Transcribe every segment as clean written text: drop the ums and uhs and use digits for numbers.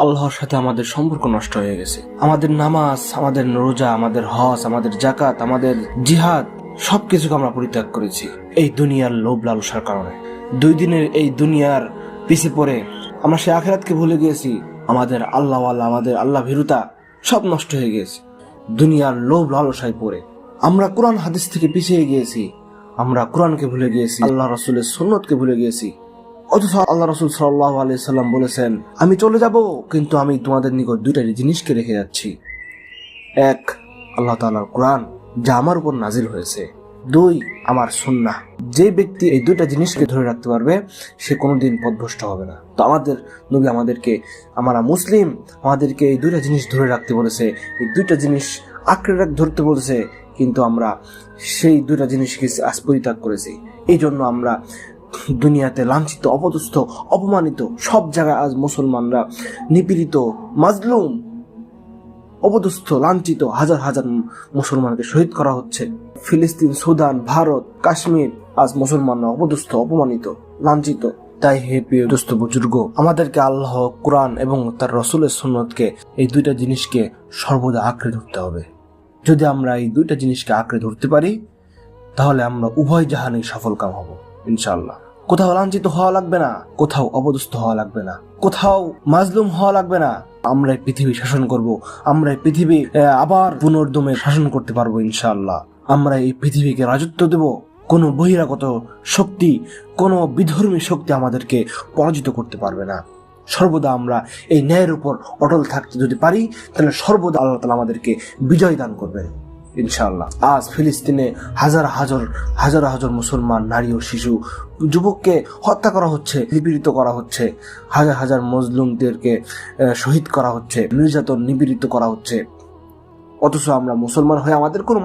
আল্লাহর সাথে আমাদের সম্পর্ক নষ্ট হয়ে গেছে। আমাদের নামাজ, আমাদের রোজা, আমাদের হজ, আমাদের যাকাত, আমাদের জিহাদ সবকিছুকে আমরা পরিত্যাগ করেছি এই দুনিয়ার লোভ লালসার কারণে। 2 দিনের এই দুনিয়ার পিছে পড়ে আমরা সে আখিরাতকে ভুলে গিয়েছি। আমাদের আমাদের আল্লাহ ভীরুতা সব নষ্ট হয়ে গিয়েছে দুনিয়ার লোভ লালসায় পড়ে। আমরা কোরআন হাদিস থেকে পিছিয়ে গিয়েছি। আমরা কোরআনকে ভুলে গিয়েছি, আল্লাহ রাসূলের সুন্নতকে ভুলে গিয়েছি। অথচ আল্লাহ রাসূল সাল্লাল্লাহু আলাইহি সাল্লাম বলেছেন, আমি চলে যাব কিন্তু আমি তোমাদের নিকট 2টা জিনিসকে রেখে যাচ্ছি। 1, আল্লাহ তাআলার কোরআন যা আমার উপর নাজিল হয়েছে। 2, আমার সুন্নাহ। যে ব্যক্তি এই 2টা জিনিসকে ধরে রাখতে পারবে সে কোনোদিন পথভ্রষ্ট হবে না। তো আমাদের নবী আমরা মুসলিম, আমাদেরকে এই 2টা জিনিস ধরে রাখতে বলেছে, এই 2টা জিনিস আঁকড়ে ধরতে বলেছে, কিন্তু আমরা সেই 2টা জিনিসকে আজ পরিত্যাগ করেছি। এই জন্য আমরা দুনিয়াতে লাঞ্ছিত, অপদস্থ, অপমানিত। সব জায়গায় আজ মুসলমানরা নিপীড়িত, মাজলুম, অপদস্থ, লাঞ্ছিত। হাজার হাজার মুসলমানকে শহীদ করা হচ্ছে। ফিলিস্তিন, সুদান, ভারত, কাশ্মীর, আজ মুসলমানরা অপদস্থ, অপমানিত, লাঞ্ছিত। তাই হে প্রিয় দোস্ত বুজুর্গ, আমাদেরকে আল্লাহ, কোরআন এবং তার রাসূলের সুন্নতকে, এই 2টা জিনিসকে সর্বদা আঁকড়ে ধরতে হবে। যদি আমরা এই 2টা জিনিসকে আঁকড়ে ধরতে পারি তাহলে আমরা উভয় জাহানেই সফলকাম হব ইনশাআল্লাহ। কোথাও লাঞ্ছিত হওয়া লাগবে না, কোথাও অপদস্থ হওয়া লাগবে না, কোথাও মাজলুম হওয়া লাগবে না। আমরা এই পৃথিবী শাসন করব, আমরা এই পৃথিবী আবার পুনর্দমে শাসন করতে পারবো ইনশাআল্লাহ। আমরা এই পৃথিবীকে রাজত্ব দেব। কোনো বহিরাগত শক্তি, কোনো বিধর্মী শক্তি আমাদেরকে পরাজিত করতে পারবে না। সর্বদা আমরা এই ন্যায়ের উপর অটল থাকতে যদি পারি তাহলে সর্বদা আল্লাহ তাআলা আমাদেরকে বিজয় দান করবেন ইনশাআল্লাহ। আজ ফিলিস্তিনে হাজার হাজার মুসলমান নারী ও শিশু, যুবককে হত্যা করা হচ্ছে, নিপীড়িত করা হচ্ছে। হাজার হাজার মজলুমদেরকে শহীদ করা হচ্ছে, নির্যাতন, নিপীড়িত করা হচ্ছে। অথচ আমরা মুসলমান হয়ে আমাদের কোনো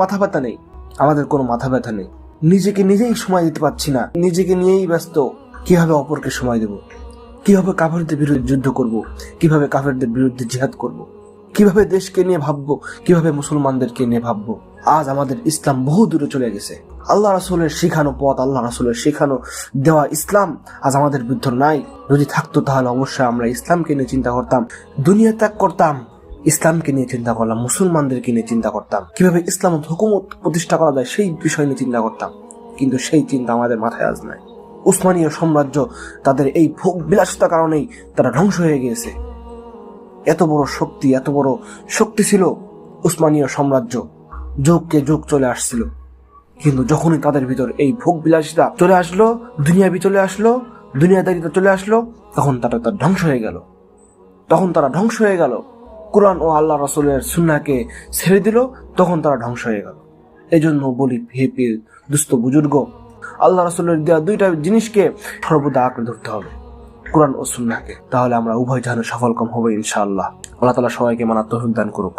মাথা ব্যথা নেই। নিজেকে নিজেই সময় দিতে পারছি না, নিজেকে নিয়েই ব্যস্ত। কিভাবে অপরকে সময় দেব, কিভাবে কাফেরদের বিরুদ্ধে যুদ্ধ করব, কিভাবে কাফেরদের বিরুদ্ধে জিহাদ করব, কিভাবে দেশকে নিয়ে ভাববো, কিভাবে মুসলমানদেরকে নিয়ে ভাববো। আজ আমাদের ইসলাম বহু দূরে চলে গেছে। আল্লাহ রাসূলের শেখানো পথ, আল্লাহ রাসূলের শেখানো দেওয়া ইসলাম আজ আমাদের ভিতর নাই। যদি থাকতো তাহলে অবশ্যই আমরা ইসলামকে নিয়ে চিন্তা করতাম, দুনিয়া ত্যাগ করতাম, ইসলামকে নিয়ে চিন্তা করলাম, মুসলমানদেরকে নিয়ে চিন্তা করতাম, কিভাবে ইসলাম হুকুমত প্রতিষ্ঠা করা যায় সেই বিষয় নিয়ে চিন্তা করতাম। কিন্তু সেই চিন্তা আমাদের মাথায় আজ নাই। উসমানীয় সাম্রাজ্য তাদের এই ভোগ বিলাসিতার কারণেই তারা ধ্বংস হয়ে গিয়েছে। এত বড় শক্তি ছিল উসমানীয় সাম্রাজ্য, যুগকে যুগ চলে আসছিল। কিন্তু যখনই তাদের ভিতর এই ভোগ বিলাসিতা চলে আসলো, দুনিয়াদারিতা চলে আসলো, তখন তারা ধ্বংস হয়ে গেল। কোরআন ও আল্লাহ রাসূলের সুন্নাহকে ছেড়ে দিল, তখন তারা ধ্বংস হয়ে গেল। এই জন্য বলি, হে প্রিয় দুস্থ বুজুর্গ, আল্লাহ রাসূলের দেওয়া 2টা জিনিসকে সর্বদা আঁকড়ে ধরতে হবে, কোরআন ও সুন্নাহকে। তাহলে আমরা উভয় জাহানে সফলকাম হব ইনশাআল্লাহ। আল্লাহ তাআলা সবাইকে মানার তৌফিক দান করুক।